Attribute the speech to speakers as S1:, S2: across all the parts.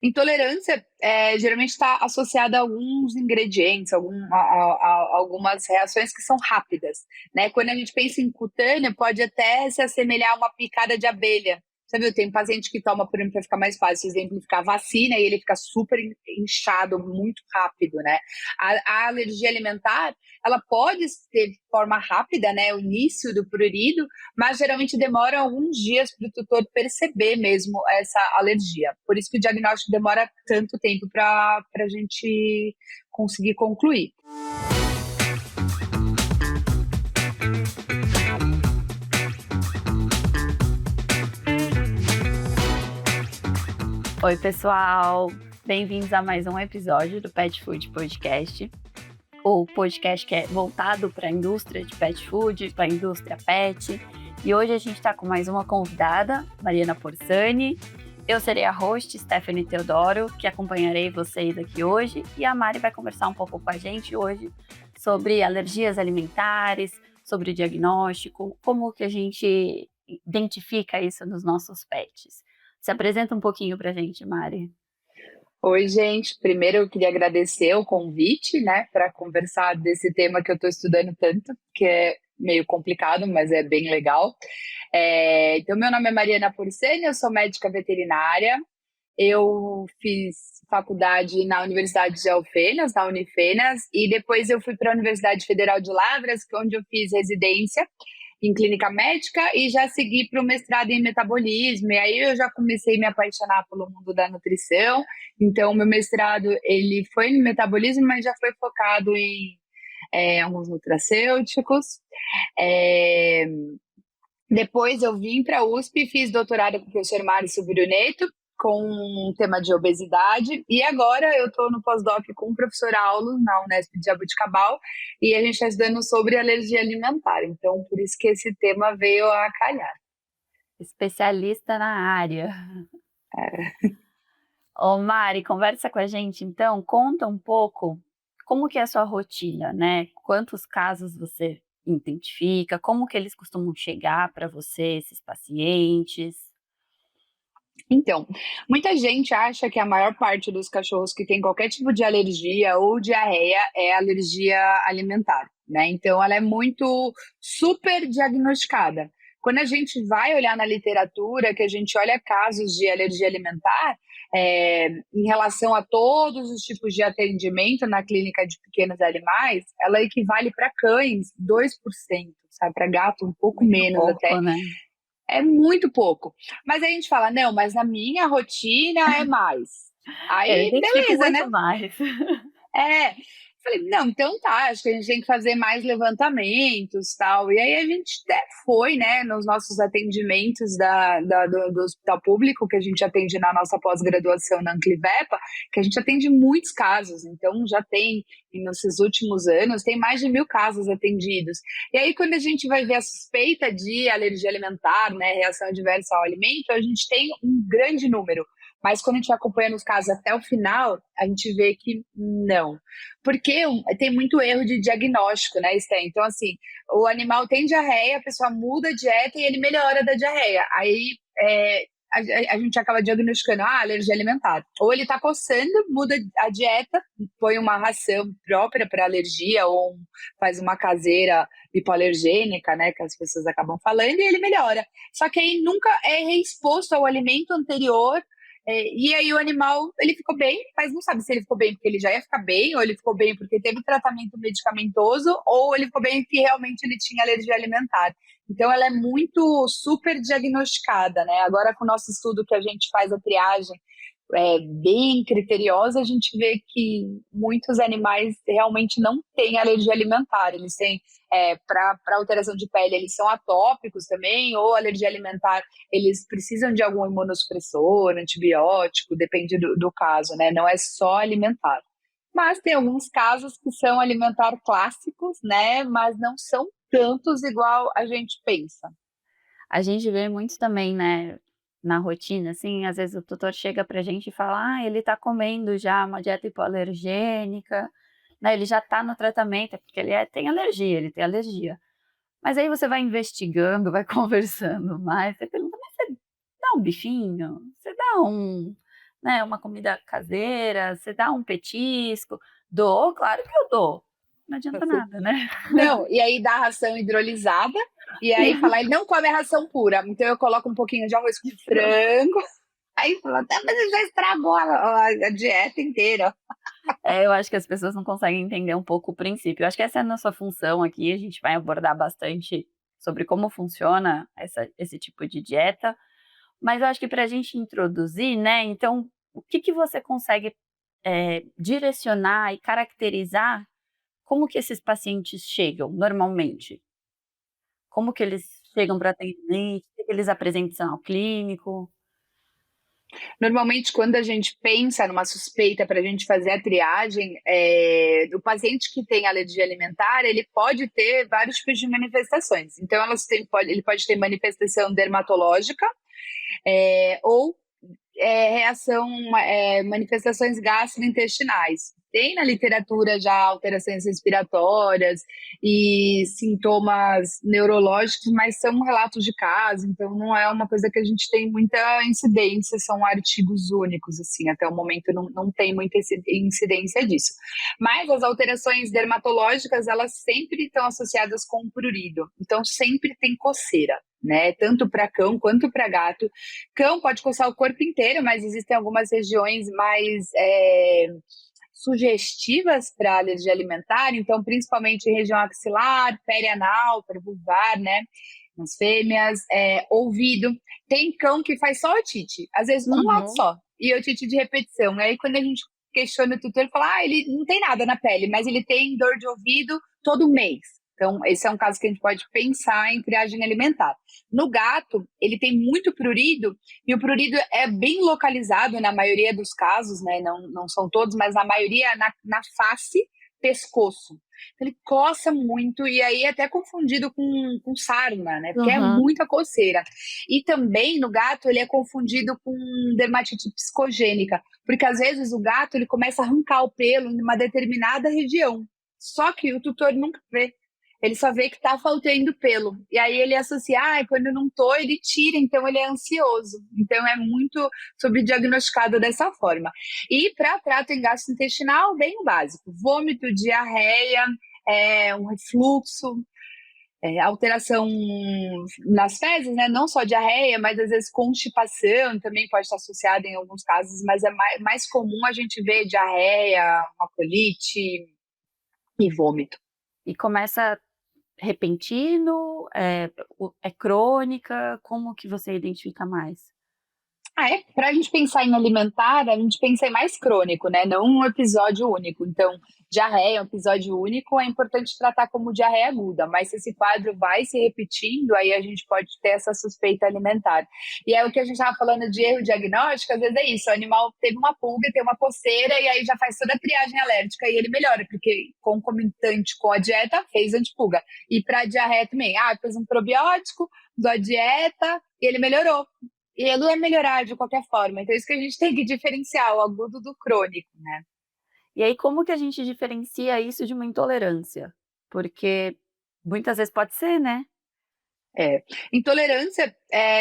S1: Intolerância geralmente está associada a alguns ingredientes, algumas reações que são rápidas, né? Quando a gente pensa em cutânea, pode até se assemelhar a uma picada de abelha. Você viu, tem paciente que toma, por exemplo, para ficar mais fácil, exemplificar vacina, e ele fica super inchado muito rápido, né? A alergia alimentar, ela pode ter forma rápida, né? O início do prurido, mas geralmente demora alguns dias para o tutor perceber mesmo essa alergia. Por isso que o diagnóstico demora tanto tempo para a gente conseguir concluir.
S2: Oi, pessoal! Bem-vindos a mais um episódio do Pet Food Podcast. O podcast que é voltado para a indústria de pet food, para a indústria pet. E hoje a gente está com mais uma convidada, Mariana Porsani. Eu serei a host, Stephanie Teodoro, que acompanharei vocês aqui hoje. E a Mari vai conversar um pouco com a gente hoje sobre alergias alimentares, sobre o diagnóstico, como que a gente identifica isso nos nossos pets. Se apresenta um pouquinho para a gente, Mari.
S1: Oi, gente. Primeiro eu queria agradecer o convite, né, para conversar desse tema que eu estou estudando tanto, que é meio complicado, mas é bem legal. Então, meu nome é Mariana Porsani, eu sou médica veterinária. Eu fiz faculdade na Universidade de Alfenas, na Unifenas, e depois eu fui para a Universidade Federal de Lavras, onde eu fiz residência em clínica médica e já segui para o mestrado em metabolismo. E aí eu já comecei a me apaixonar pelo mundo da nutrição. Então, meu mestrado ele foi em metabolismo, mas já foi focado em alguns nutracêuticos. É, Depois eu vim para a USP e fiz doutorado com o professor Mário Silveiro Neto, com um tema de obesidade, e agora eu estou no pós-doc com o professor Aulo, na Unesp de Jabuticabal, e a gente está estudando sobre alergia alimentar, então por isso que esse tema veio a calhar.
S2: Especialista na área.
S1: É.
S2: Ô Mari, conversa com a gente então, conta um pouco como que é a sua rotina, né? Quantos casos você identifica, como que eles costumam chegar para você, esses pacientes?
S1: Então, muita gente acha que a maior parte dos cachorros que tem qualquer tipo de alergia ou diarreia é alergia alimentar, né? Então, ela é muito super diagnosticada. Quando a gente vai olhar na literatura, que a gente olha casos de alergia alimentar, em relação a todos os tipos de atendimento na clínica de pequenos animais, ela equivale para cães 2%, sabe? Para gato um pouco
S2: Muito
S1: menos até.
S2: pouco, né?
S1: É muito pouco. Mas aí a gente fala, não, mas na minha rotina é mais.
S2: Eu
S1: Aí,
S2: identifico
S1: beleza, né?
S2: muito mais.
S1: É. Falei, não, então tá, acho que a gente tem que fazer mais levantamentos tal. E aí a gente até foi, né, nos nossos atendimentos do hospital público, que a gente atende na nossa pós-graduação na Anclivepa, que a gente atende muitos casos. Então já tem, e nesses últimos anos, tem mais de 1.000 casos atendidos. E aí quando a gente vai ver a suspeita de alergia alimentar, né, reação adversa ao alimento, a gente tem um grande número. Mas quando a gente vai acompanhando os casos até o final, a gente vê que não. Porque tem muito erro de diagnóstico, né, Sté? Então, assim, o animal tem diarreia, a pessoa muda a dieta e ele melhora da diarreia. Aí a gente acaba diagnosticando alergia alimentar. Ou ele tá coçando, muda a dieta, põe uma ração própria para alergia, ou faz uma caseira hipoalergênica, né, que as pessoas acabam falando, e ele melhora. Só que aí nunca é reexposto ao alimento anterior. E aí o animal, ele ficou bem, mas não sabe se ele ficou bem porque ele já ia ficar bem, ou ele ficou bem porque teve tratamento medicamentoso, ou ele ficou bem porque realmente ele tinha alergia alimentar. Então ela é muito super diagnosticada, né? Agora com o nosso estudo que a gente faz a triagem bem criteriosa, a gente vê que muitos animais realmente não têm alergia alimentar, eles têm para alteração de pele, eles são atópicos também, ou alergia alimentar, eles precisam de algum imunossupressor, antibiótico, depende do caso, né? Não é só alimentar. Mas tem alguns casos que são alimentar clássicos, né? Mas não são tantos igual a gente pensa.
S2: A gente vê muito também, né, na rotina, assim, às vezes o tutor chega pra gente e fala: "Ah, ele tá comendo já uma dieta hipoalergênica, né, ele já tá no tratamento", é porque tem alergia, ele tem alergia. Mas aí você vai investigando, vai conversando mais, você pergunta: "Mas você dá um bifinho? Você dá né, uma comida caseira, você dá um petisco. Dou, claro que eu dou. Não adianta nada, né?
S1: Não, e aí dá a ração hidrolisada, e aí fala, ele não come a ração pura, então eu coloco um pouquinho de arroz com
S2: De frango.
S1: frango, aí fala, tá, mas ele já estragou a dieta inteira.
S2: Eu acho que as pessoas não conseguem entender um pouco o princípio. Eu acho que essa é a nossa função aqui, a gente vai abordar bastante sobre como funciona esse tipo de dieta, mas eu acho que para a gente introduzir, né, então, o que que você consegue, direcionar e caracterizar como que esses pacientes chegam normalmente? Como que eles chegam para atendimento? O que que eles apresentam ao clínico?
S1: Normalmente, quando a gente pensa numa suspeita para a gente fazer a triagem, o paciente que tem alergia alimentar, ele pode ter vários tipos de manifestações. Então, ele pode ter manifestação dermatológica, ou manifestações gastrointestinais. Tem na literatura já alterações respiratórias e sintomas neurológicos, mas são relatos de caso, então não é uma coisa que a gente tem muita incidência, são artigos únicos, assim, até o momento não tem muita incidência disso. Mas as alterações dermatológicas, elas sempre estão associadas com prurido, então sempre tem coceira, né? Tanto para cão quanto para gato. Cão pode coçar o corpo inteiro, mas existem algumas regiões mais sugestivas para alergia alimentar, então principalmente região axilar, perianal, vulvar, né? Nas fêmeas, ouvido. Tem cão que faz só otite, às vezes um lado
S2: Uhum.
S1: só, e otite de repetição. Aí quando a gente questiona o tutor, ele fala, ele não tem nada na pele, mas ele tem dor de ouvido todo mês. Então, esse é um caso que a gente pode pensar em triagem alimentar. No gato, ele tem muito prurido, e o prurido é bem localizado na maioria dos casos, né? Não são todos, mas na maioria na face, pescoço. Ele coça muito, e aí é até confundido com sarna, né? Porque é
S2: Uhum.
S1: muita coceira. E também no gato, ele é confundido com dermatite psicogênica, porque às vezes o gato ele começa a arrancar o pelo em uma determinada região. Só que o tutor nunca vê. Ele só vê que tá faltando pelo. E aí ele associa, quando eu não tô, ele tira, então ele é ansioso. Então é muito subdiagnosticado dessa forma. E para trato em gastrointestinal, bem o básico: vômito, diarreia, um refluxo, alteração nas fezes, né? Não só diarreia, mas às vezes constipação também pode estar associada em alguns casos, mas é mais comum a gente ver diarreia, uma colite e vômito.
S2: E começa repentino, é crônica, como que você identifica mais?
S1: Para a gente pensar em alimentar, a gente pensa em mais crônico, né? Não um episódio único. Então, diarreia, um episódio único, é importante tratar como diarreia aguda, mas se esse quadro vai se repetindo, aí a gente pode ter essa suspeita alimentar. E é o que a gente estava falando de erro diagnóstico, às vezes é isso: o animal teve uma pulga, tem uma coceira, e aí já faz toda a triagem alérgica e ele melhora, porque concomitante com a dieta fez antipulga. E para diarreia também, fez um probiótico, da dieta, e ele melhorou. E ele vai melhorar de qualquer forma. Então, é isso que a gente tem que diferenciar, o agudo do crônico, né?
S2: E aí como que a gente diferencia isso de uma intolerância? Porque muitas vezes pode ser, né?
S1: Intolerância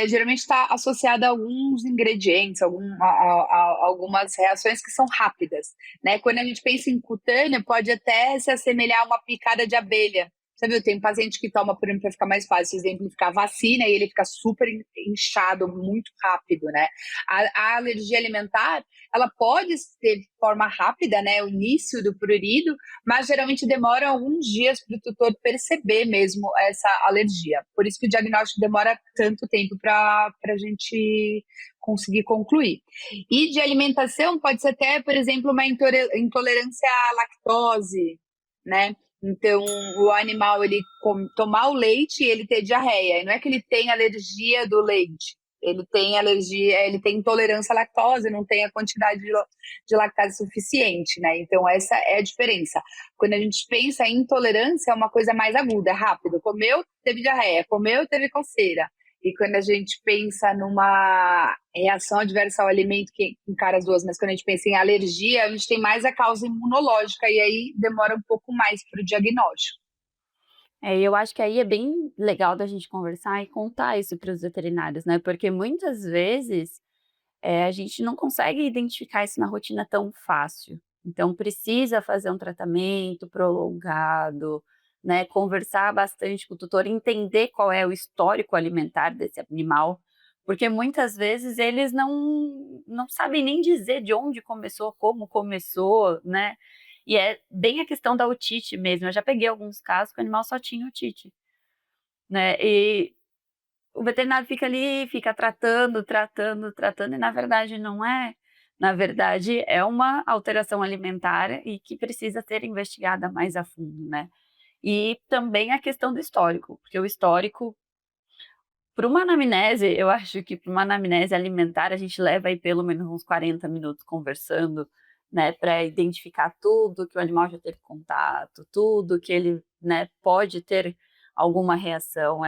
S1: geralmente está associada a alguns ingredientes, algumas reações que são rápidas, né? Quando a gente pensa em cutânea, pode até se assemelhar a uma picada de abelha. Você viu, tem um paciente que toma, por exemplo, para ficar mais fácil, exemplificar vacina, e ele fica super inchado muito rápido, né? A alergia alimentar, ela pode ter forma rápida, né? O início do prurido, mas geralmente demora alguns dias para o tutor perceber mesmo essa alergia. Por isso que o diagnóstico demora tanto tempo para a gente conseguir concluir. E de alimentação pode ser até, por exemplo, uma intolerância à lactose, né? Então, o animal, ele tomar o leite e ele ter diarreia. E não é que ele tem alergia do leite. Ele tem alergia, ele tem intolerância à lactose, não tem a quantidade de lactase suficiente, né? Então, essa é a diferença. Quando a gente pensa em intolerância, é uma coisa mais aguda, rápido. Comeu, teve diarreia. Comeu, teve coceira. E quando a gente pensa numa reação adversa ao alimento, que encara as duas, mas quando a gente pensa em alergia, a gente tem mais a causa imunológica, e aí demora um pouco mais para o diagnóstico.
S2: Eu acho que aí é bem legal da gente conversar e contar isso para os veterinários, né, porque muitas vezes, a gente não consegue identificar isso na rotina tão fácil. Então precisa fazer um tratamento prolongado, né, conversar bastante com o tutor, entender qual é o histórico alimentar desse animal, porque muitas vezes eles não sabem nem dizer de onde começou, como começou, né. E é bem a questão da otite mesmo, eu já peguei alguns casos que o animal só tinha otite, né, e o veterinário fica ali, fica tratando, tratando, tratando, e na verdade não é. Na verdade, é uma alteração alimentar e que precisa ser investigada mais a fundo, né. E também a questão do histórico, porque o histórico, para uma anamnese, eu acho que para uma anamnese alimentar a gente leva aí pelo menos uns 40 minutos conversando, né, para identificar tudo que o animal já teve contato, tudo que ele, né, pode ter alguma reação.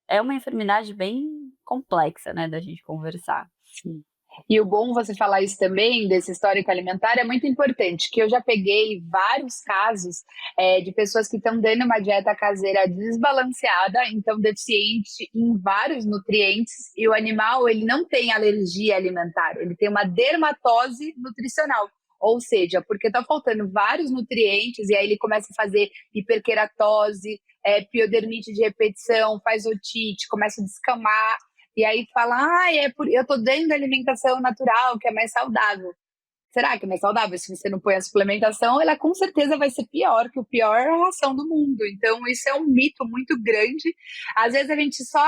S2: É uma enfermidade bem complexa, né, da gente conversar.
S1: Sim. E o bom você falar isso também, desse histórico alimentar, é muito importante, que eu já peguei vários casos de pessoas que estão dando uma dieta caseira desbalanceada, então deficiente em vários nutrientes, e o animal ele não tem alergia alimentar, ele tem uma dermatose nutricional. Ou seja, porque está faltando vários nutrientes, e aí ele começa a fazer hiperqueratose, piodermite de repetição, faz otite, começa a descamar, e aí fala, eu tô dando alimentação natural, que é mais saudável. Será que é mais saudável? Se você não põe a suplementação, ela com certeza vai ser pior que o pior ração do mundo. Então, isso é um mito muito grande. Às vezes a gente só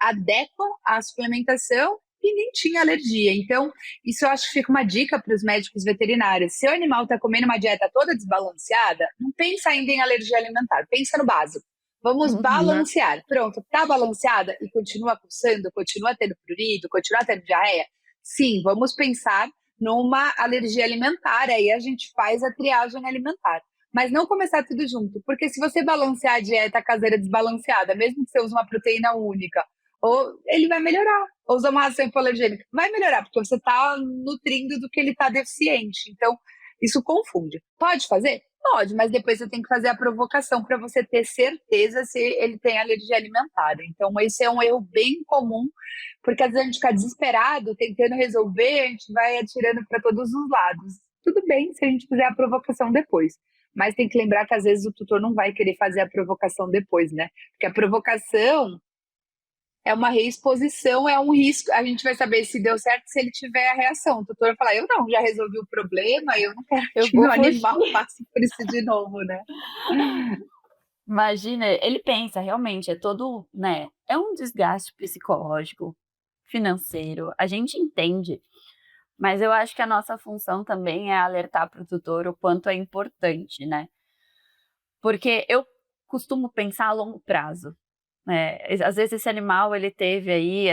S1: adequa a suplementação e nem tinha alergia. Então, isso eu acho que fica uma dica para os médicos veterinários. Se o animal está comendo uma dieta toda desbalanceada, não pensa ainda em alergia alimentar, pensa no básico. Vamos
S2: Uhum.
S1: balancear. Pronto, tá balanceada e continua coçando, continua tendo prurido, continua tendo diarreia? Sim, vamos pensar numa alergia alimentar, aí a gente faz a triagem alimentar. Mas não começar tudo junto, porque se você balancear a dieta caseira desbalanceada, mesmo que você use uma proteína única, ou ele vai melhorar. Ou usar uma ração hipoalergênica, vai melhorar, porque você está nutrindo do que ele está deficiente. Então, isso confunde. Pode fazer? Pode, mas depois você tem que fazer a provocação para você ter certeza se ele tem alergia alimentar. Então, esse é um erro bem comum, porque às vezes a gente fica desesperado, tentando resolver, a gente vai atirando para todos os lados. Tudo bem se a gente fizer a provocação depois, mas tem que lembrar que às vezes o tutor não vai querer fazer a provocação depois, né? Porque a provocação é uma reexposição, é um risco. A gente vai saber se deu certo se ele tiver a reação. O tutor vai falar: eu não, já resolvi o problema, eu não quero
S2: Eu
S1: que
S2: vou
S1: meu
S2: fugir.
S1: animal passe por isso de novo, né?
S2: Imagina, ele pensa realmente, é todo, né, é um desgaste psicológico, financeiro, a gente entende, mas eu acho que a nossa função também é alertar para o tutor o quanto é importante, né. Porque eu costumo pensar a longo prazo, né, às vezes esse animal ele teve aí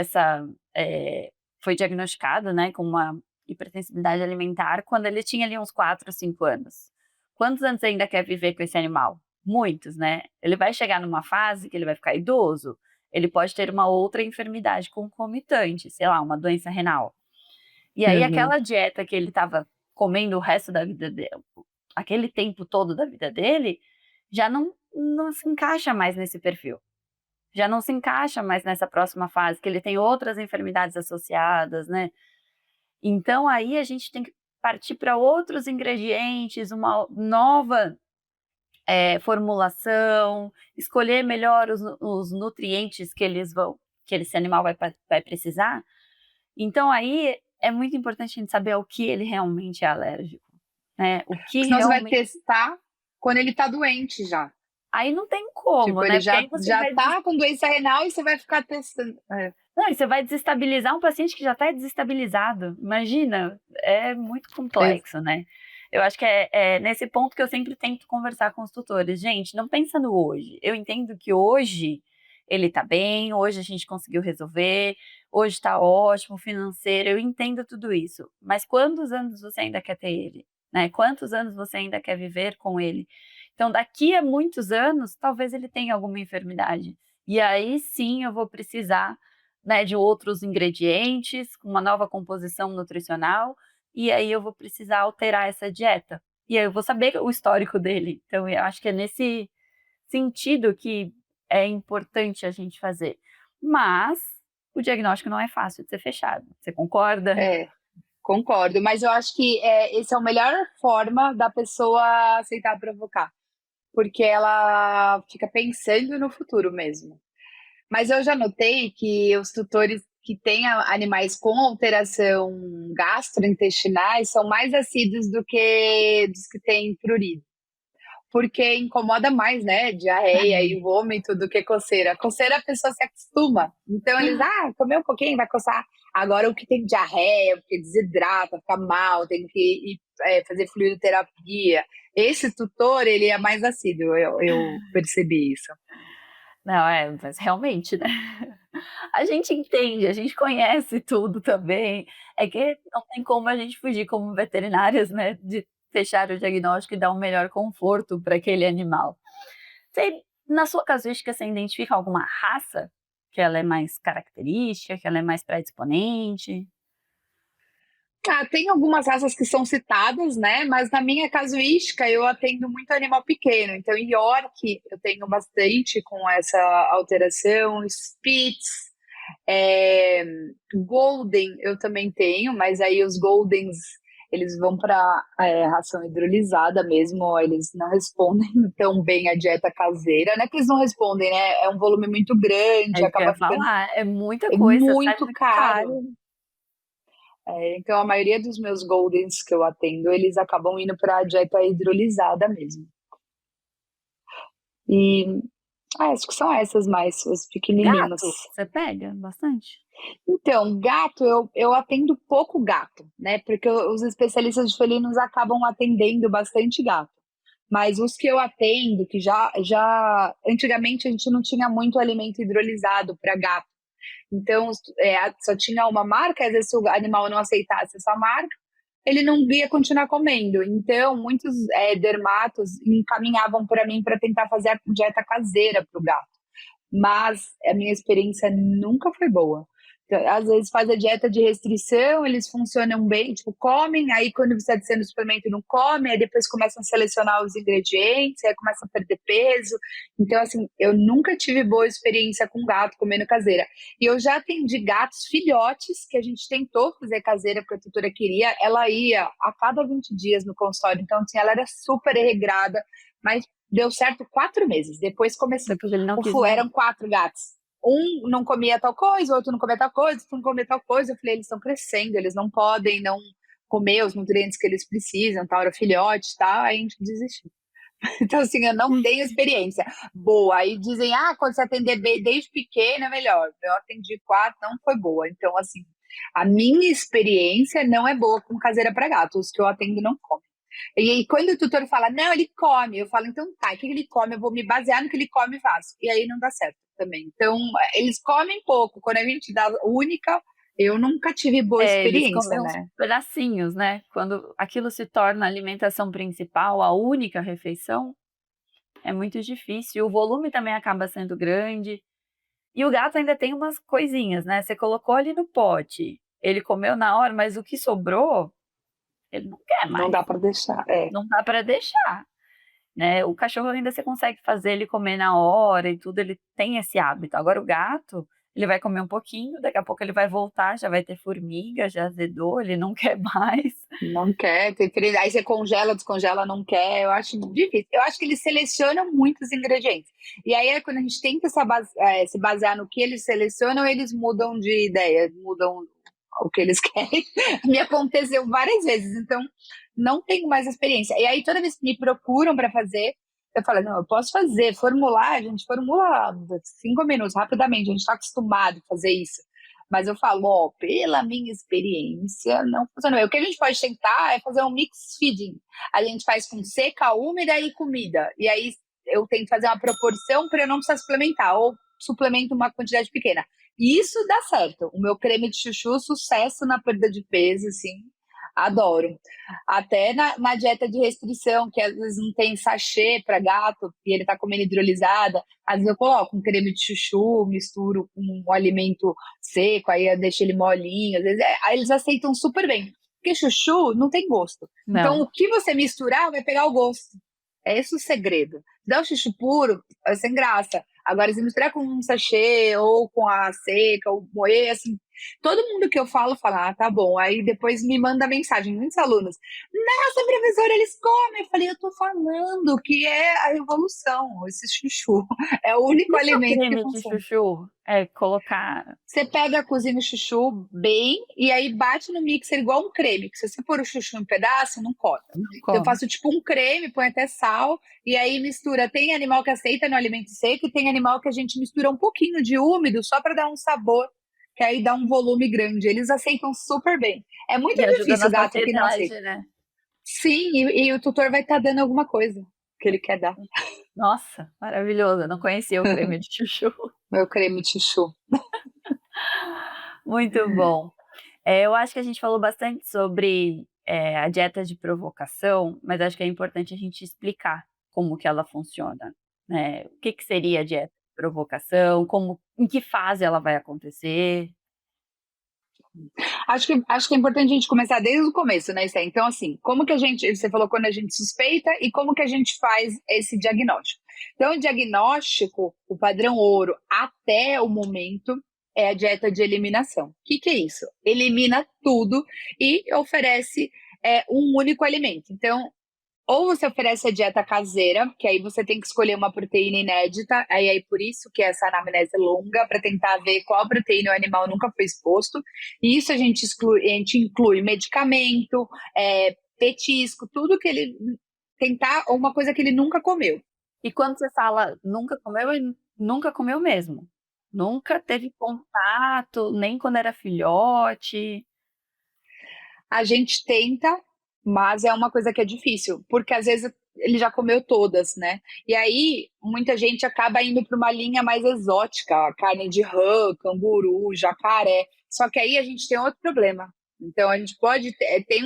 S2: foi diagnosticado, né, com uma hipersensibilidade alimentar quando ele tinha ali uns 4, 5 anos. Quantos anos você ainda quer viver com esse animal? Muitos, né. Ele vai chegar numa fase que ele vai ficar idoso, ele pode ter uma outra enfermidade concomitante, sei lá, uma doença renal. E aí
S1: Uhum.
S2: aquela dieta que ele estava comendo o resto da vida dele, aquele tempo todo da vida dele, já não se encaixa mais nesse perfil. Já não se encaixa mais nessa próxima fase, que ele tem outras enfermidades associadas, né. Então aí a gente tem que partir para outros ingredientes, uma nova, formulação, escolher melhor os nutrientes que esse animal vai precisar. Então aí é muito importante a gente saber ao que ele realmente é alérgico, né, o que
S1: Senão você vai
S2: realmente,
S1: testar quando ele tá doente já.
S2: aí não tem como,
S1: Tipo,
S2: né,
S1: ele
S2: porque
S1: já,
S2: aí você
S1: já
S2: vai
S1: tá com doença renal e você vai ficar testando. É.
S2: não, e você vai desestabilizar um paciente que já está desestabilizado. Imagina, é muito complexo, né. Eu acho que é nesse ponto que eu sempre tento conversar com os tutores: "Gente, não pensa no hoje. Eu entendo que hoje ele está bem, hoje a gente conseguiu resolver, hoje está ótimo, financeiro, eu entendo tudo isso, mas quantos anos você ainda quer ter ele, né, quantos anos você ainda quer viver com ele? Então daqui a muitos anos, talvez ele tenha alguma enfermidade, e aí sim eu vou precisar, né, de outros ingredientes, com uma nova composição nutricional, e aí eu vou precisar alterar essa dieta. E aí eu vou saber o histórico dele. Então eu acho que é nesse sentido que é importante a gente fazer. Mas o diagnóstico não é fácil de ser fechado. Você concorda?
S1: É, concordo, mas eu acho que esse é a melhor forma da pessoa aceitar provocar, porque ela fica pensando no futuro mesmo. Mas eu já notei que os tutores que têm animais com alteração gastrointestinais são mais assíduos do que dos que têm prurido. Porque incomoda mais, né? Diarreia e vômito do que coceira. Coceira a pessoa se acostuma. Então eles, comer um pouquinho, vai coçar. Agora o que tem diarreia, porque desidrata, fica mal, tem que ir fazer fluidoterapia. Esse tutor, ele é mais assíduo, eu percebi isso.
S2: Não, mas realmente, né? A gente entende, a gente conhece tudo também. É que não tem como a gente fugir como veterinárias, né, de fechar o diagnóstico e dar um melhor conforto para aquele animal. Você, na sua casuística, você identifica alguma raça que ela é mais característica, que ela é mais predisponente?
S1: Tem algumas raças que são citadas, né? Mas na minha casuística eu atendo muito animal pequeno. Então, York eu tenho bastante com essa alteração, Spitz, é, Golden eu também tenho, mas aí os Goldens eles vão para ração hidrolisada mesmo, eles não respondem tão bem à dieta caseira, não é que eles não respondem, né? É um volume muito grande,
S2: É isso que eu
S1: acaba
S2: ia
S1: ficando
S2: falar, é muita coisa, sai
S1: muito
S2: muito
S1: caro.
S2: caro.
S1: Então, a maioria dos meus Goldens que eu atendo, eles acabam indo para a dieta hidrolisada mesmo. E acho que são essas mais, os pequenininhos.
S2: Gato, você pega bastante?
S1: Então, gato, eu atendo pouco gato, né? Porque os especialistas de felinos acabam atendendo bastante gato. Mas os que eu atendo, que já antigamente a gente não tinha muito alimento hidrolisado para gato. Então, só tinha uma marca, às vezes se o animal não aceitasse essa marca, ele não ia continuar comendo. Então, muitos dermatos encaminhavam para mim para tentar fazer a dieta caseira para o gato. Mas a minha experiência nunca foi boa. Então, às vezes faz a dieta de restrição, eles funcionam bem, tipo, comem, aí quando você adiciona o suplemento não come, aí depois começam a selecionar os ingredientes, aí começam a perder peso. Então, assim, eu nunca tive boa experiência com gato comendo caseira. E eu já atendi gatos filhotes, que a gente tentou fazer caseira, porque a tutora queria, ela ia a cada 20 dias no consultório, então, assim, ela era super regrada, mas deu certo 4 meses, depois começou.
S2: Depois ele não quis mais.
S1: Eram 4 gatos. Um não comia tal coisa, o outro não comia tal coisa, outro não comia tal coisa. Eu falei, eles estão crescendo, eles não podem não comer os nutrientes que eles precisam, tal, era filhote, tá? Aí a gente desistiu. Então, assim, eu não tenho experiência boa. Aí dizem, quando você atender desde pequeno é melhor. Eu atendi 4, não foi boa. Então, assim, a minha experiência não é boa com caseira para gato. Os que eu atendo não comem. E aí, quando o tutor fala, não, ele come, eu falo, então tá, o que ele come? Eu vou me basear no que ele come e faço. E aí não dá certo também. Então, eles comem pouco. Quando a gente dá única, eu nunca tive boa
S2: Eles
S1: experiência,
S2: comem uns
S1: né?
S2: pedacinhos, né? Quando aquilo se torna a alimentação principal, a única refeição, é muito difícil. O volume também acaba sendo grande. E o gato ainda tem umas coisinhas, né? Você colocou ali no pote, ele comeu na hora, mas o que sobrou, ele não quer
S1: Não
S2: mais.
S1: dá para deixar.
S2: Não dá para deixar, né? O cachorro ainda você consegue fazer ele comer na hora e tudo, ele tem esse hábito. Agora o gato, ele vai comer um pouquinho, daqui a pouco ele vai voltar, já vai ter formiga, já azedou, ele não quer mais.
S1: Não quer, aí você congela, descongela, não quer. Eu acho difícil. Eu acho que eles selecionam muitos ingredientes. E aí, quando a gente tenta se basear no que eles selecionam, eles mudam de ideia, mudam o que eles querem. Me aconteceu várias vezes, então não tenho mais experiência. E aí, toda vez que me procuram para fazer, eu falo, não, eu posso fazer, formular, a gente formula 5 minutos, rapidamente, a gente está acostumado a fazer isso. Mas eu falo, pela minha experiência, não funciona bem. O que a gente pode tentar é fazer um mix feeding. A gente faz com seca, úmida e comida. E aí eu tento fazer uma proporção para eu não precisar suplementar, ou suplemento uma quantidade pequena. E isso dá certo. O meu creme de chuchu, sucesso na perda de peso, assim, adoro. Até na dieta de restrição, que às vezes não tem sachê para gato, e ele tá comendo hidrolisada, às vezes eu coloco um creme de chuchu, misturo com um alimento seco, aí eu deixo ele molinho, às vezes aí eles aceitam super bem. Porque chuchu não tem gosto. Então,
S2: Não.
S1: o que você misturar vai pegar o gosto. É esse o segredo. Dá o chuchu puro, é sem graça. Agora, se misturar com um sachê ou com a seca, ou moer, assim, todo mundo que eu fala, tá bom. Aí depois me manda mensagem, muitos alunos. Nossa, professora, eles comem. Eu falei, eu tô falando que é a revolução, esse chuchu. É o único
S2: O que é o
S1: alimento que
S2: creme de
S1: funciona.
S2: chuchu? É colocar.
S1: Você pega, cozinha o chuchu bem e aí bate no mixer igual um creme, que se você pôr o chuchu em pedaço, não corta.
S2: Não
S1: Então eu
S2: come.
S1: faço tipo um creme, põe até sal e aí mistura. Tem animal que aceita no alimento seco e tem animal que a gente mistura um pouquinho de úmido só para dar um sabor, que aí dá um volume grande. Eles aceitam super bem. É muito
S2: E ajuda
S1: difícil
S2: na
S1: o gato que não aceita.
S2: saciedade, né?
S1: Sim, e o tutor vai estar dando alguma coisa que ele quer dar.
S2: Nossa, maravilhoso. Eu não conhecia o creme de chuchu.
S1: Meu creme de chuchu.
S2: Muito bom. Eu acho que a gente falou bastante sobre a dieta de provocação, mas acho que é importante a gente explicar como que ela funciona, né? O que que seria a dieta de provocação, em que fase ela vai acontecer.
S1: Acho que é importante a gente começar desde o começo, né, Sté? Então, assim, como que a gente, você falou quando a gente suspeita e como que a gente faz esse diagnóstico? Então, o diagnóstico, o padrão ouro até o momento é a dieta de eliminação. O que é isso? Elimina tudo e oferece um único alimento. Então, ou você oferece a dieta caseira, que aí você tem que escolher uma proteína inédita, aí por isso que essa anamnese é longa, para tentar ver qual proteína o animal nunca foi exposto. E isso a gente inclui medicamento, petisco, tudo que ele tentar, ou uma coisa que ele nunca comeu.
S2: E quando você fala nunca comeu, é nunca comeu mesmo. Nunca teve contato, nem quando era filhote.
S1: A gente tenta, mas é uma coisa que é difícil, porque às vezes ele já comeu todas, né? E aí muita gente acaba indo para uma linha mais exótica, carne de rã, canguru, jacaré. Só que aí a gente tem outro problema. Então a gente pode tem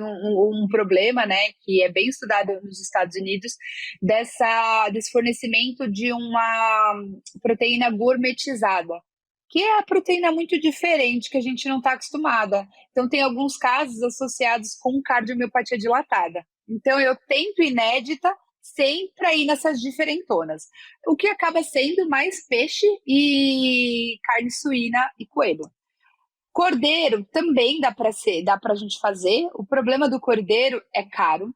S1: um problema, né, que é bem estudado nos Estados Unidos desse fornecimento de uma proteína gourmetizada, que é a proteína muito diferente que a gente não está acostumada. Então, tem alguns casos associados com cardiomiopatia dilatada. Então, eu tento inédita sempre ir nessas diferentonas. O que acaba sendo mais peixe e carne suína e coelho. Cordeiro também dá para a gente fazer. O problema do cordeiro é caro.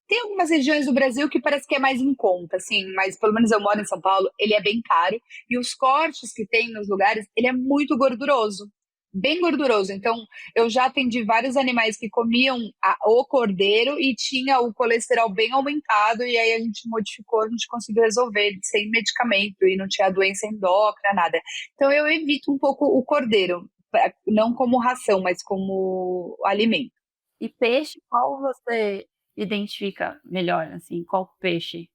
S1: Tem algumas regiões do Brasil que parece que é mais em conta, assim, mas pelo menos eu moro em São Paulo, ele é bem caro. E os cortes que tem nos lugares, ele é muito gorduroso, bem gorduroso. Então, eu já atendi vários animais que comiam o cordeiro e tinha o colesterol bem aumentado, e aí a gente modificou, a gente conseguiu resolver sem medicamento e não tinha doença endócrina, nada. Então, eu evito um pouco o cordeiro, não como ração, mas como alimento.
S2: E peixe, qual você identifica melhor, assim, qual peixe?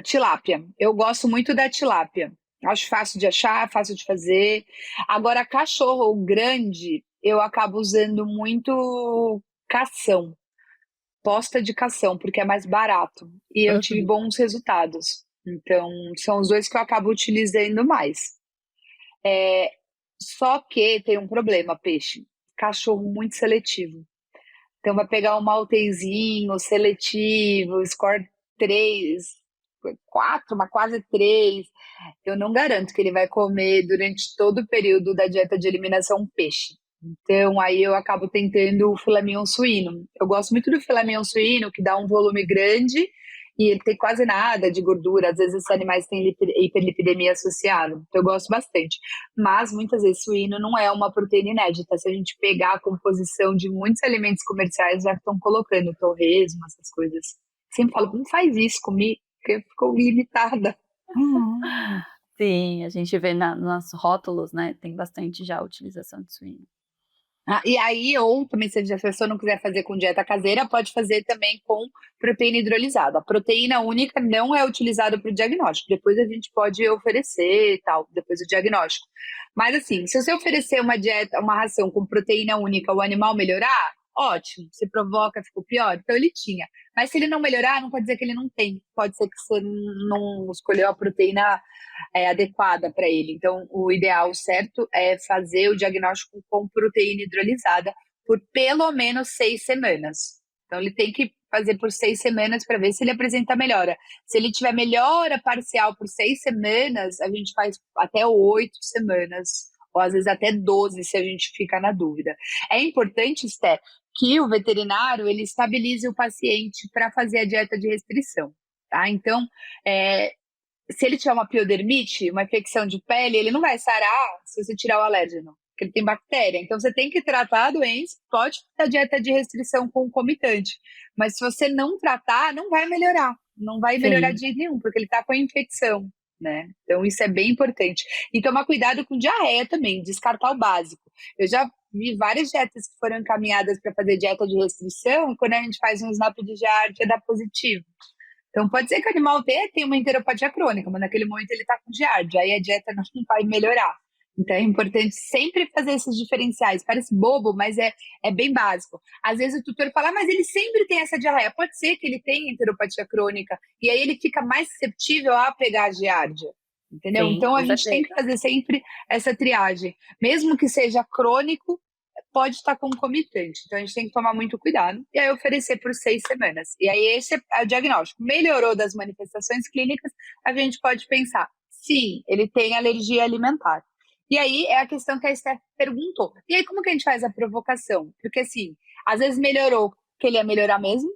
S1: Tilápia. Eu gosto muito da tilápia. Acho fácil de achar, fácil de fazer. Agora, cachorro grande, eu acabo usando muito cação, posta de cação, porque é mais barato. E eu tive
S2: Uhum.
S1: bons resultados. Então, são os dois que eu acabo utilizando mais. Só que tem um problema, peixe. Cachorro muito seletivo. Então, vai pegar um maltezinho seletivo, score 3, 4, mas quase 3. Eu não garanto que ele vai comer durante todo o período da dieta de eliminação peixe. Então, aí eu acabo tentando o filé mignon suíno. Eu gosto muito do filé mignon suíno, que dá um volume grande e ele tem quase nada de gordura. Às vezes, esses animais têm hiperlipidemia associada. Então, eu gosto bastante. Mas, muitas vezes, suíno não é uma proteína inédita. Se a gente pegar a composição de muitos alimentos comerciais, já estão colocando torresmo, essas coisas. Sempre falo, não faz isso comigo, porque ficou limitada.
S2: Sim, a gente vê nos rótulos, né, tem bastante já a utilização de suíno.
S1: E aí, ou também, se a pessoa não quiser fazer com dieta caseira, pode fazer também com proteína hidrolisada. A proteína única não é utilizada para o diagnóstico. Depois a gente pode oferecer e tal, depois do diagnóstico. Mas assim, se você oferecer uma dieta, uma ração com proteína única, o animal melhorar, ótimo. Se provoca, ficou pior. Então ele tinha. Mas se ele não melhorar, não pode dizer que ele não tem. Pode ser que você não escolheu a proteína adequada para ele. Então, o ideal certo é fazer o diagnóstico com proteína hidrolisada por pelo menos 6 semanas. Então, ele tem que fazer por 6 semanas para ver se ele apresenta melhora. Se ele tiver melhora parcial por 6 semanas, a gente faz até 8 semanas, ou às vezes até 12, se a gente fica na dúvida. É importante, Esté, que o veterinário ele estabilize o paciente para fazer a dieta de restrição, tá? Então, se ele tiver uma piodermite, uma infecção de pele, ele não vai sarar se você tirar o alérgeno, porque ele tem bactéria. Então, você tem que tratar a doença, pode fazer a dieta de restrição concomitante, mas se você não tratar, não vai melhorar. Não vai melhorar de jeito nenhum, porque ele está com a infecção, né? Então, isso é bem importante. E tomar cuidado com diarreia também, descartar o básico. Eu já vi várias dietas que foram encaminhadas para fazer dieta de restrição, e quando a gente faz um snap de giardia, dá positivo. Então, pode ser que o animal tenha uma enteropatia crônica, mas naquele momento ele está com giardia, aí a dieta não vai melhorar. Então, é importante sempre fazer esses diferenciais. Parece bobo, mas é bem básico. Às vezes o tutor fala, mas ele sempre tem essa diarreia. Pode ser que ele tenha enteropatia crônica, e aí ele fica mais susceptível a pegar a giardia. Entendeu?
S2: Sim,
S1: então, a gente tem que fazer sempre essa triagem. Mesmo que seja crônico, pode estar concomitante. Então, a gente tem que tomar muito cuidado. E aí, oferecer por 6 semanas. E aí, esse é o diagnóstico. Melhorou das manifestações clínicas, a gente pode pensar, sim, ele tem alergia alimentar. E aí, é a questão que a Esther perguntou. E aí, como que a gente faz a provocação? Porque, assim, às vezes melhorou, que ele ia melhorar mesmo,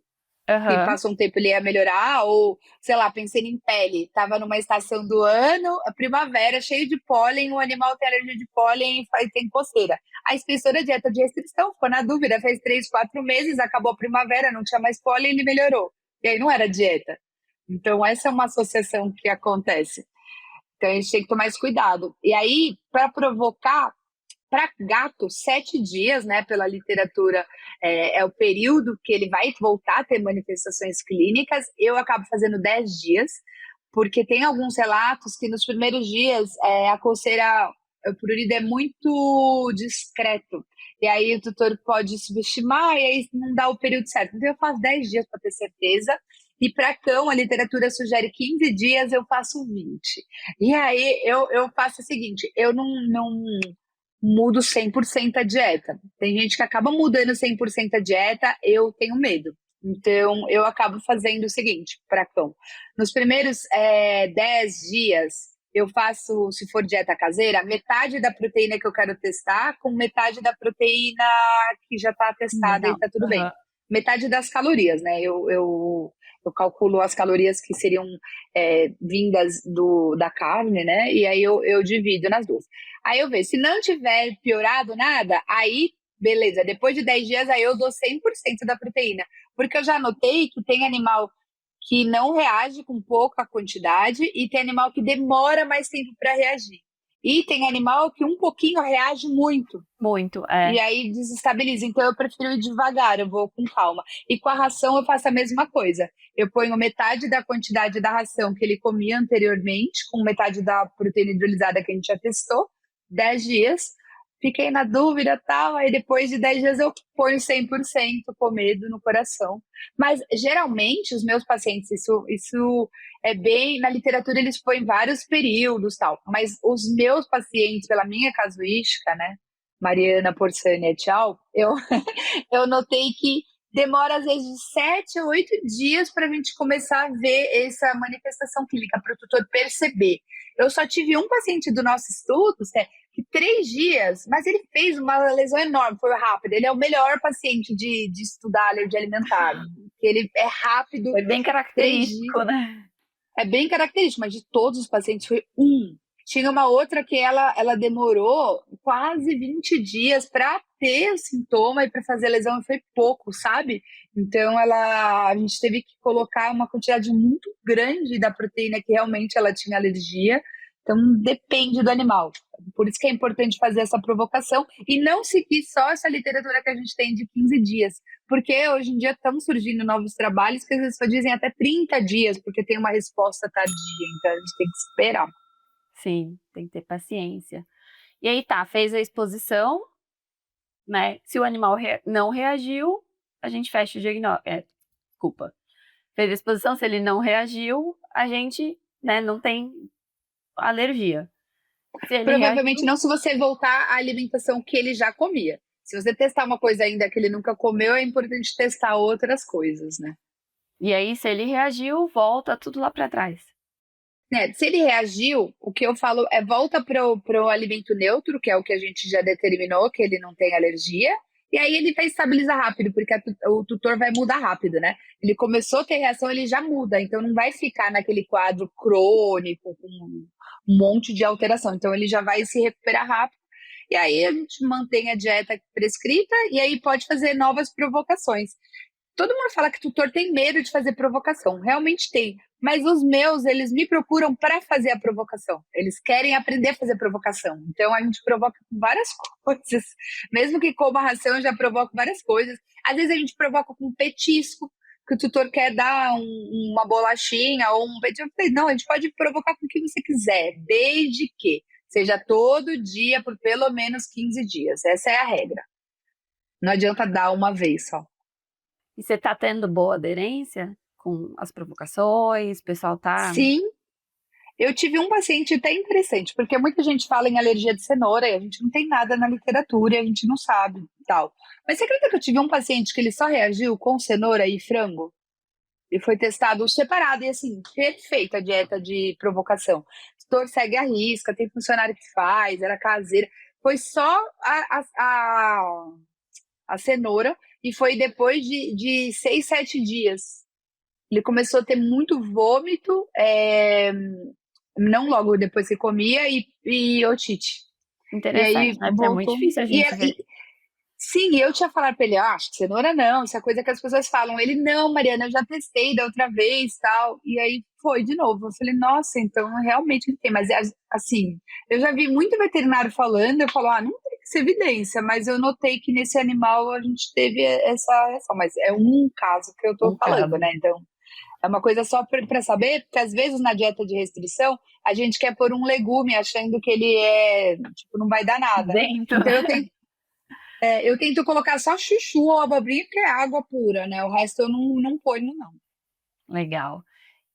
S1: e passou um tempo ele ia melhorar, ou, sei lá, pensei em pele, estava numa estação do ano, a primavera, cheio de pólen, o animal tem alergia de pólen e tem coceira. A inspetora dieta de restrição ficou na dúvida, fez 3, 4 meses, acabou a primavera, não tinha mais pólen, ele melhorou. E aí não era dieta. Então, essa é uma associação que acontece. Então, a gente tem que tomar esse cuidado. E aí, para provocar, para gato, 7 dias, né, pela literatura, é o período que ele vai voltar a ter manifestações clínicas. Eu acabo fazendo 10 dias, porque tem alguns relatos que nos primeiros dias a coceira, o prurido é muito discreto. E aí o tutor pode subestimar e aí não dá o período certo. Então eu faço 10 dias para ter certeza. E para cão, a literatura sugere 15 dias, eu faço 20. E aí eu faço o seguinte, eu não mudo 100% a dieta. Tem gente que acaba mudando 100% a dieta, eu tenho medo. Então, eu acabo fazendo o seguinte, para cão. Nos primeiros 10 dias, eu faço, se for dieta caseira, metade da proteína que eu quero testar com metade da proteína que já está testada e está tudo bem. Metade das calorias, né? Eu calculo as calorias que seriam vindas da carne, né? E aí eu divido nas duas. Aí eu vejo, se não tiver piorado nada, aí, beleza, depois de 10 dias, aí eu dou 100% da proteína. Porque eu já notei que tem animal que não reage com pouca quantidade e tem animal que demora mais tempo para reagir. E tem animal que um pouquinho reage muito.
S2: Muito,
S1: E aí desestabiliza. Então eu prefiro ir devagar, eu vou com calma. E com a ração eu faço a mesma coisa. Eu ponho metade da quantidade da ração que ele comia anteriormente, com metade da proteína hidrolisada que a gente já testou, 10 dias. Fiquei na dúvida e tal, aí depois de 10 dias eu ponho 100% com medo no coração. Mas geralmente os meus pacientes, isso é bem, na literatura eles põem vários períodos tal, mas os meus pacientes, pela minha casuística, né, Mariana Porsani et al., eu notei que demora às vezes de 7 a 8 dias para a gente começar a ver essa manifestação clínica, para o tutor perceber. Eu só tive um paciente do nosso estudo, que 3 dias, mas ele fez uma lesão enorme, foi rápido. Ele é o melhor paciente de estudar alergia alimentar. Ele é rápido.
S2: Foi bem característico, né?
S1: É bem característico, mas de todos os pacientes foi um. Tinha uma outra que ela demorou quase 20 dias para ter o sintoma e para fazer a lesão, e foi pouco, sabe? Então a gente teve que colocar uma quantidade muito grande da proteína que realmente ela tinha alergia. Então depende do animal. Por isso que é importante fazer essa provocação e não seguir só essa literatura que a gente tem de 15 dias. Porque hoje em dia estão surgindo novos trabalhos que às vezes só dizem até 30 dias, porque tem uma resposta tardia. Então a gente tem que esperar.
S2: Sim, tem que ter paciência. E aí fez a exposição, né? Se o animal não reagiu, a gente fecha o diagnóstico. Desculpa. Fez a exposição, se ele não reagiu, a gente, né, não tem alergia.
S1: Provavelmente não, se você voltar à alimentação que ele já comia. Se você testar uma coisa ainda que ele nunca comeu, é importante testar outras coisas, né?
S2: E aí, se ele reagiu, volta tudo lá para trás.
S1: Se ele reagiu, o que eu falo é volta pro alimento neutro, que é o que a gente já determinou, que ele não tem alergia, e aí ele vai estabilizar rápido, porque o tutor vai mudar rápido, né? Ele começou a ter reação, ele já muda, então não vai ficar naquele quadro crônico, com um monte de alteração. Então ele já vai se recuperar rápido, e aí a gente mantém a dieta prescrita, e aí pode fazer novas provocações. Todo mundo fala que tutor tem medo de fazer provocação. Realmente tem. Mas os meus, eles me procuram para fazer a provocação. Eles querem aprender a fazer provocação. Então a gente provoca com várias coisas. Mesmo que coma ração, eu já provoco várias coisas. Às vezes a gente provoca com petisco, que o tutor quer dar uma bolachinha ou um petisco. Eu falei, não, a gente pode provocar com o que você quiser, desde que seja todo dia por pelo menos 15 dias. Essa é a regra. Não adianta dar uma vez só.
S2: E você tá tendo boa aderência com as provocações? O pessoal tá...
S1: Sim, eu tive um paciente até interessante, porque muita gente fala em alergia de cenoura e a gente não tem nada na literatura e a gente não sabe e tal. Mas você acredita que eu tive um paciente que ele só reagiu com cenoura e frango? E foi testado separado e assim, perfeita a dieta de provocação. O tutor segue a risca, tem funcionário que faz, era caseira. Foi só a cenoura e foi depois de 6, 7 dias. Ele começou a ter muito vômito, não logo depois que comia, e otite. E aí
S2: Interessante, né? Porque é muito
S1: voltou.
S2: difícil a gente ver.
S1: Sim, eu tinha falado pra ele, acho que cenoura não, isso é coisa que as pessoas falam. Ele, não, Mariana, eu já testei da outra vez, tal. E aí foi de novo. Eu falei, nossa, então realmente ele tem. Mas assim, eu já vi muito veterinário falando, eu falo, não tem que ser evidência, mas eu notei que nesse animal a gente teve essa reação. Mas é um caso que eu tô
S2: Um
S1: falando,
S2: caso
S1: né? Então, é uma coisa só para saber, porque às vezes na dieta de restrição a gente quer pôr um legume achando que ele tipo, não vai dar nada.
S2: dentro,
S1: Então
S2: né?
S1: eu tento colocar só chuchu ou abobrinha, que é água pura, né? O resto eu não ponho, não.
S2: Legal.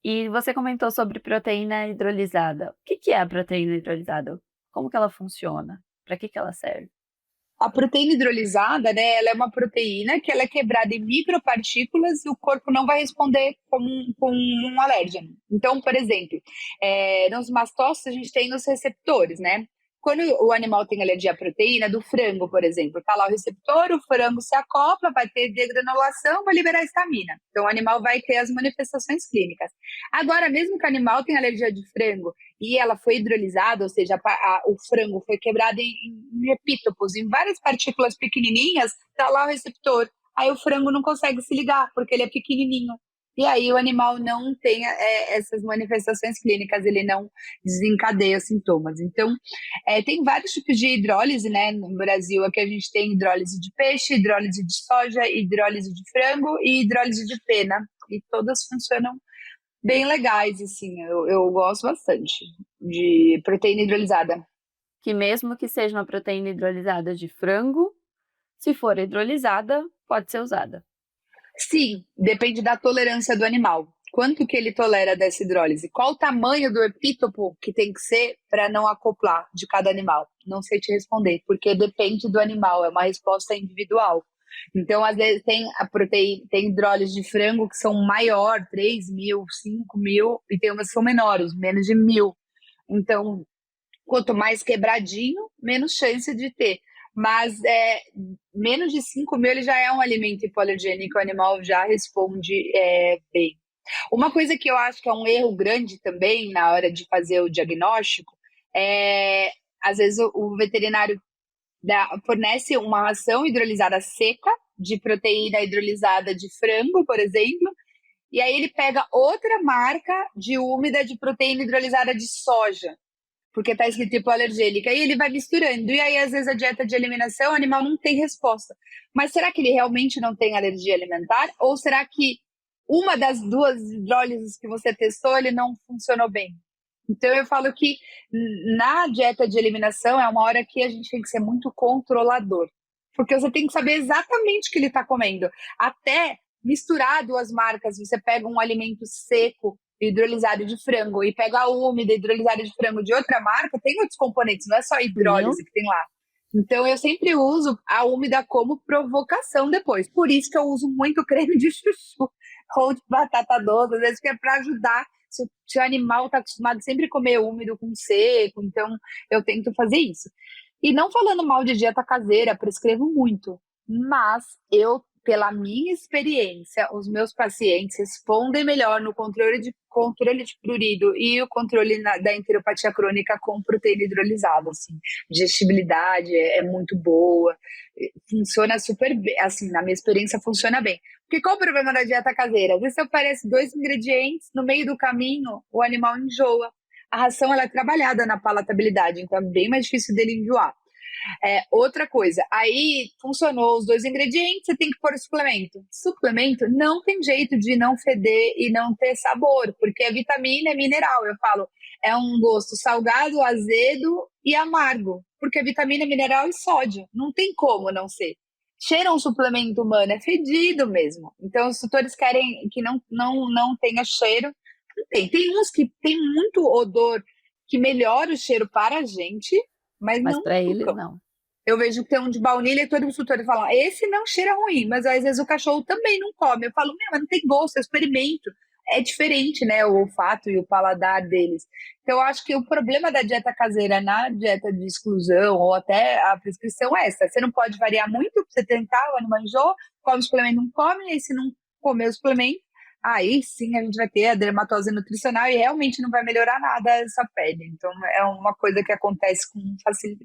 S2: E você comentou sobre proteína hidrolisada. O que é a proteína hidrolisada? Como que ela funciona? Para que ela serve?
S1: A proteína hidrolisada, né, ela é uma proteína que ela é quebrada em micropartículas e o corpo não vai responder com um alérgeno. Então, por exemplo, nos mastócitos a gente tem os receptores, né? Quando o animal tem alergia à proteína, do frango, por exemplo, tá lá o receptor, o frango se acopla, vai ter degranulação, vai liberar histamina. Então, o animal vai ter as manifestações clínicas. Agora, mesmo que o animal tenha alergia de frango e ela foi hidrolisada, ou seja, o frango foi quebrado em epítopos, em várias partículas pequenininhas, tá lá o receptor. Aí o frango não consegue se ligar, porque ele é pequenininho. E aí o animal não tem essas manifestações clínicas, ele não desencadeia sintomas. Então, tem vários tipos de hidrólise, né? No Brasil, aqui a gente tem hidrólise de peixe, hidrólise de soja, hidrólise de frango e hidrólise de pena. E todas funcionam bem legais, assim. Eu gosto bastante de proteína hidrolisada.
S2: Que mesmo que seja uma proteína hidrolisada de frango, se for hidrolisada, pode ser usada.
S1: Sim, depende da tolerância do animal. Quanto que ele tolera dessa hidrólise? Qual o tamanho do epítopo que tem que ser para não acoplar de cada animal? Não sei te responder, porque depende do animal, é uma resposta individual. Então, às vezes, tem a proteína, tem hidrólise de frango que são maior, 3.000, 5.000, e tem umas que são menores, menos de 1.000. Então, quanto mais quebradinho, menos chance de ter. Mas menos de 5.000 ele já é um alimento hipoalergênico, o animal já responde bem. Uma coisa que eu acho que é um erro grande também na hora de fazer o diagnóstico é, às vezes, o veterinário fornece uma ração hidrolisada seca, de proteína hidrolisada de frango, por exemplo, e aí ele pega outra marca de úmida de proteína hidrolisada de soja, porque está escrito hipoalergênica, e ele vai misturando. E aí, às vezes, a dieta de eliminação, o animal não tem resposta. Mas será que ele realmente não tem alergia alimentar? Ou será que uma das duas hidrólises que você testou, ele não funcionou bem? Então, eu falo que na dieta de eliminação é uma hora que a gente tem que ser muito controlador. Porque você tem que saber exatamente o que ele está comendo. Até misturar duas marcas, você pega um alimento seco, hidrolisado de frango, e pega a úmida hidrolisada de frango de outra marca, tem outros componentes, não é só
S2: Sim,
S1: hidrólise que tem lá. Então, eu sempre uso a úmida como provocação depois. Por isso que eu uso muito creme de chuchu ou de batata doce, às vezes que é para ajudar. Se o animal está acostumado sempre a comer úmido com seco, então eu tento fazer isso. E não falando mal de dieta caseira, prescrevo muito, mas eu, pela minha experiência, os meus pacientes respondem melhor no controle de prurido e o controle da enteropatia crônica com proteína hidrolisada, assim. Digestibilidade é muito boa, funciona super bem, assim, na minha experiência funciona bem. Porque qual o problema da dieta caseira? Às vezes você oferece 2 ingredientes, no meio do caminho o animal enjoa. A ração ela é trabalhada na palatabilidade, então é bem mais difícil dele enjoar. Outra coisa, aí funcionou os 2 ingredientes, você tem que pôr o suplemento. Suplemento não tem jeito de não feder e não ter sabor, porque a vitamina é mineral. Eu falo, é um gosto salgado, azedo e amargo, porque a vitamina é mineral e sódio. Não tem como não ser. Cheira um suplemento humano, é fedido mesmo. Então, os tutores querem que não tenha cheiro. Não tem. Tem uns que tem muito odor que melhora o cheiro para a gente, mas
S2: Mas
S1: não
S2: para
S1: pro
S2: eles,
S1: cão.
S2: não.
S1: Eu vejo que tem um de baunilha e todo instrutor fala, esse não cheira ruim, mas às vezes o cachorro também não come. Eu falo, meu, mas não tem gosto, eu experimento. É diferente, né, o olfato e o paladar deles. Então, eu acho que o problema da dieta caseira na dieta de exclusão ou até a prescrição é essa. Você não pode variar muito, pra você tentar, o animal enjoa, come o suplemento, não come, e aí se não comer o suplemento, aí sim a gente vai ter a dermatose nutricional e realmente não vai melhorar nada essa pele. Então, é uma coisa que acontece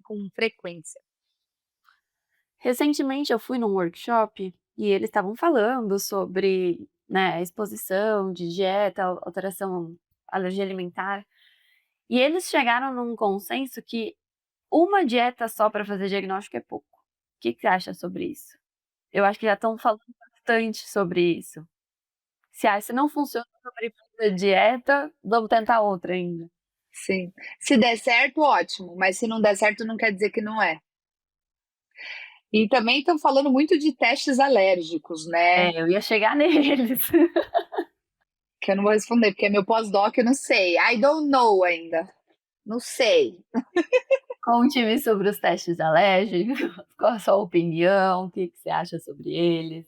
S1: com frequência.
S2: Recentemente eu fui num workshop e eles estavam falando sobre, né, a exposição de dieta, alteração, alergia alimentar, e eles chegaram num consenso que uma dieta só para fazer diagnóstico é pouco. O que que você acha sobre isso? Eu acho que já estão falando bastante sobre isso. Se não funciona a primeira dieta, vamos tentar outra ainda.
S1: Sim. Se der certo, ótimo, mas se não der certo, não quer dizer que não é. E também estão falando muito de testes alérgicos, né?
S2: Eu ia chegar neles.
S1: Que eu não vou responder, porque é meu pós-doc, eu não sei. I don't know ainda. Não sei.
S2: Conte-me sobre os testes alérgicos, qual a sua opinião, o que que você acha sobre eles?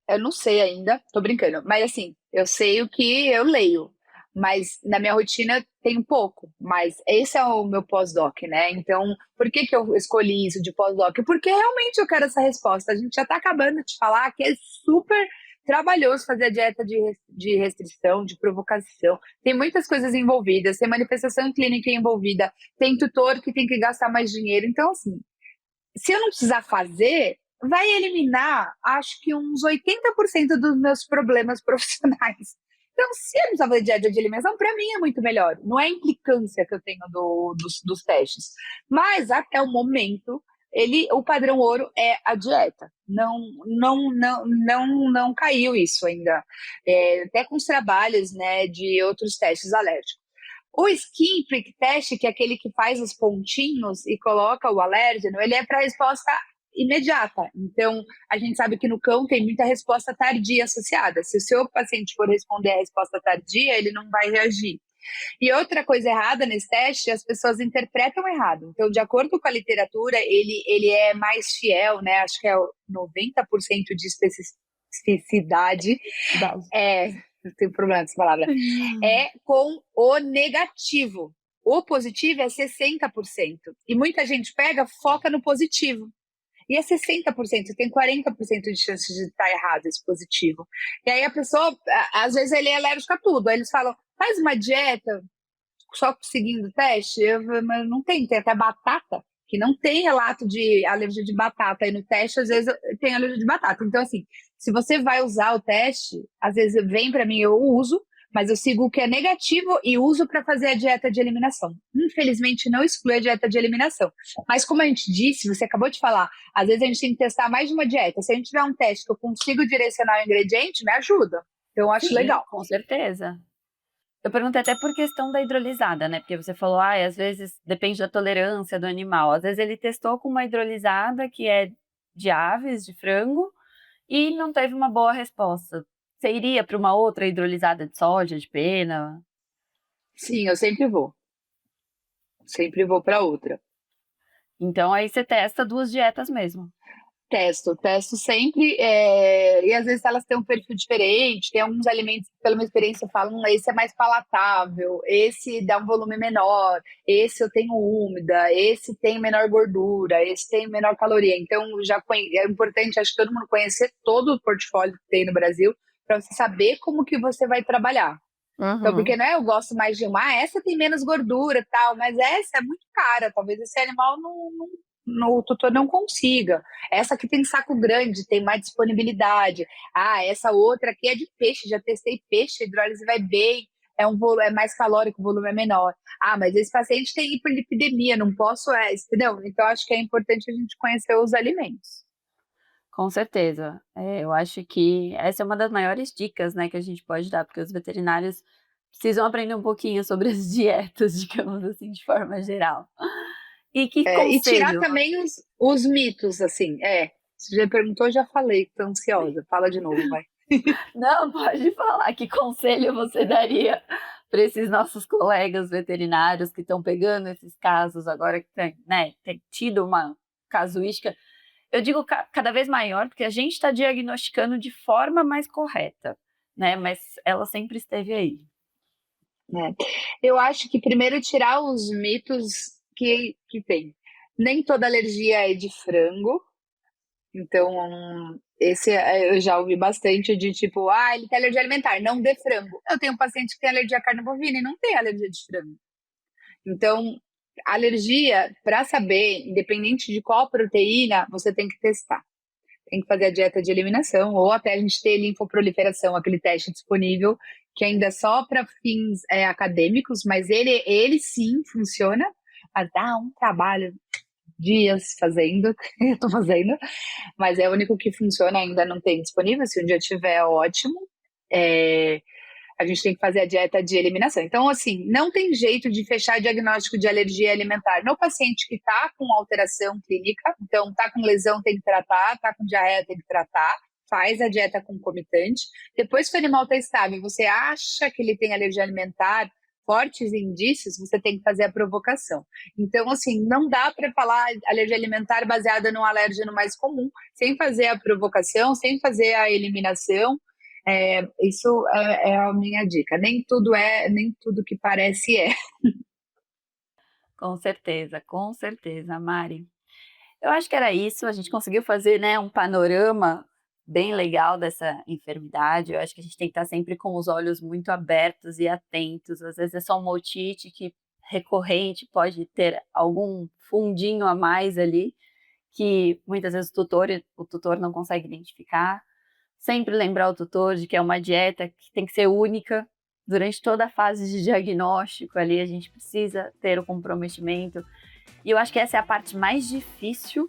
S1: Eu não sei ainda, tô brincando. Mas assim, eu sei o que eu leio. Mas na minha rotina tem um pouco. Mas esse é o meu pós-doc, né? Então, por que eu escolhi isso de pós-doc? Porque realmente eu quero essa resposta. A gente já tá acabando de falar que é super trabalhoso fazer a dieta de restrição, de provocação. Tem muitas coisas envolvidas, tem manifestação clínica envolvida, tem tutor que tem que gastar mais dinheiro. Então, assim, se eu não precisar fazer, vai eliminar, acho que uns 80% dos meus problemas profissionais. Então, se eu não precisar fazer dieta de alimentação, para mim é muito melhor. Não é a implicância que eu tenho dos testes. Mas, até o momento, o padrão ouro é a dieta. Não caiu isso ainda. Até com os trabalhos, né, de outros testes alérgicos. O skin prick test, que é aquele que faz os pontinhos e coloca o alérgeno, ele é para resposta imediata. Então, a gente sabe que no cão tem muita resposta tardia associada. Se o seu paciente for responder a resposta tardia, ele não vai reagir. E outra coisa errada nesse teste, as pessoas interpretam errado. Então, de acordo com a literatura, ele é mais fiel, né? Acho que é 90% de especificidade. Não tem problema com essa palavra. É com o negativo. O positivo é 60%. E muita gente pega, foca no positivo. E é 60%, tem 40% de chance de estar errado esse positivo. E aí a pessoa, às vezes ele é alérgico a tudo. Aí eles falam, faz uma dieta só seguindo o teste. Mas não tem até batata, que não tem relato de alergia de batata. Aí no teste, às vezes, tem alergia de batata. Então, assim, se você vai usar o teste, às vezes vem para mim, eu uso, mas eu sigo o que é negativo e uso para fazer a dieta de eliminação. Infelizmente, não exclui a dieta de eliminação. Mas como a gente disse, você acabou de falar, às vezes a gente tem que testar mais de uma dieta. Se a gente tiver um teste que eu consigo direcionar o ingrediente, me ajuda. Então, eu acho
S2: Sim,
S1: legal.
S2: com certeza. Eu perguntei até por questão da hidrolisada, né? Porque você falou, às vezes depende da tolerância do animal. Às vezes ele testou com uma hidrolisada que é de aves, de frango, e não teve uma boa resposta. Você iria para uma outra hidrolisada de soja, de pena?
S1: Sim, eu sempre vou. Sempre vou para outra.
S2: Então aí você testa 2 dietas mesmo.
S1: Testo sempre, e às vezes elas têm um perfil diferente, tem alguns alimentos que, pela minha experiência, eu falo, esse é mais palatável, esse dá um volume menor, esse eu tenho úmida, esse tem menor gordura, esse tem menor caloria. Então, é importante, acho que todo mundo conhecer todo o portfólio que tem no Brasil, para você saber como que você vai trabalhar. Então,
S2: Uhum.
S1: porque, né, eu gosto mais de uma, essa tem menos gordura e tal, mas essa é muito cara, talvez esse animal o tutor não consiga. Essa aqui tem saco grande, tem mais disponibilidade. Ah, essa outra aqui é de peixe, já testei peixe, a hidrólise vai bem, é mais calórico, o volume é menor. Ah, mas esse paciente tem hiperlipidemia, não posso, entendeu? Então, acho que é importante a gente conhecer os alimentos.
S2: Com certeza. Eu acho que essa é uma das maiores dicas, né, que a gente pode dar, porque os veterinários precisam aprender um pouquinho sobre as dietas, digamos assim, de forma geral. E que
S1: E tirar
S2: conselho
S1: também os mitos, assim, Você já perguntou, já falei, tô ansiosa. Fala de novo, vai.
S2: não, pode falar, que conselho você daria para esses nossos colegas veterinários que estão pegando esses casos agora que tem, né, tem tido uma casuística, eu digo cada vez maior, porque a gente está diagnosticando de forma mais correta, né, mas ela sempre esteve aí.
S1: É. Eu acho que primeiro tirar os mitos que tem. Nem toda alergia é de frango, então esse eu já ouvi bastante de tipo, ele tem alergia alimentar, não dê frango. Eu tenho um paciente que tem alergia à carne bovina e não tem alergia de frango. Então, alergia, para saber, independente de qual proteína, você tem que testar. Tem que fazer a dieta de eliminação, ou até a gente ter linfoproliferação, aquele teste disponível, que ainda é só para fins acadêmicos, mas ele sim funciona, mas dá um trabalho, dias fazendo, eu estou fazendo, mas é o único que funciona, ainda não tem disponível, se um dia tiver, ótimo. É, a gente tem que fazer a dieta de eliminação. Então, assim, não tem jeito de fechar diagnóstico de alergia alimentar no paciente que está com alteração clínica, então está com lesão, tem que tratar, está com diarreia, tem que tratar, faz a dieta concomitante. Depois que o animal está estável, você acha que ele tem alergia alimentar, fortes indícios, você tem que fazer a provocação. Então, assim, não dá para falar alergia alimentar baseada num alérgeno mais comum, sem fazer a provocação, sem fazer a eliminação. Isso é a minha dica. Nem tudo que parece é.
S2: Com certeza, Mari. Eu acho que era isso, a gente conseguiu fazer, né, um panorama bem legal dessa enfermidade. Eu acho que a gente tem que estar sempre com os olhos muito abertos e atentos. Às vezes é só uma otite que recorrente, pode ter algum fundinho a mais ali, que muitas vezes o tutor não consegue identificar. Sempre lembrar o tutor de que é uma dieta que tem que ser única. Durante toda a fase de diagnóstico ali, a gente precisa ter o comprometimento. E eu acho que essa é a parte mais difícil,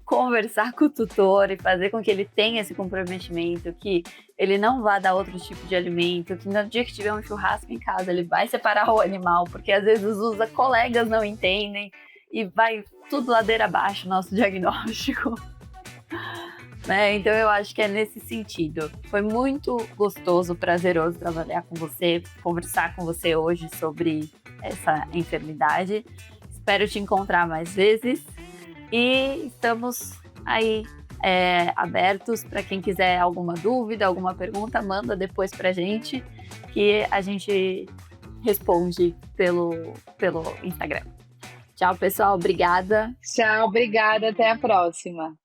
S2: conversar com o tutor e fazer com que ele tenha esse comprometimento, que ele não vá dar outro tipo de alimento, que no dia que tiver um churrasco em casa, ele vai separar o animal, porque às vezes os colegas não entendem e vai tudo ladeira abaixo nosso diagnóstico. Né? Então eu acho que é nesse sentido. Foi muito gostoso, prazeroso trabalhar com você, conversar com você hoje sobre essa enfermidade. Espero te encontrar mais vezes e estamos aí abertos para quem quiser alguma dúvida, alguma pergunta, manda depois pra gente que a gente responde pelo Instagram. Tchau, pessoal. Obrigada.
S1: Tchau, obrigada. Até a próxima.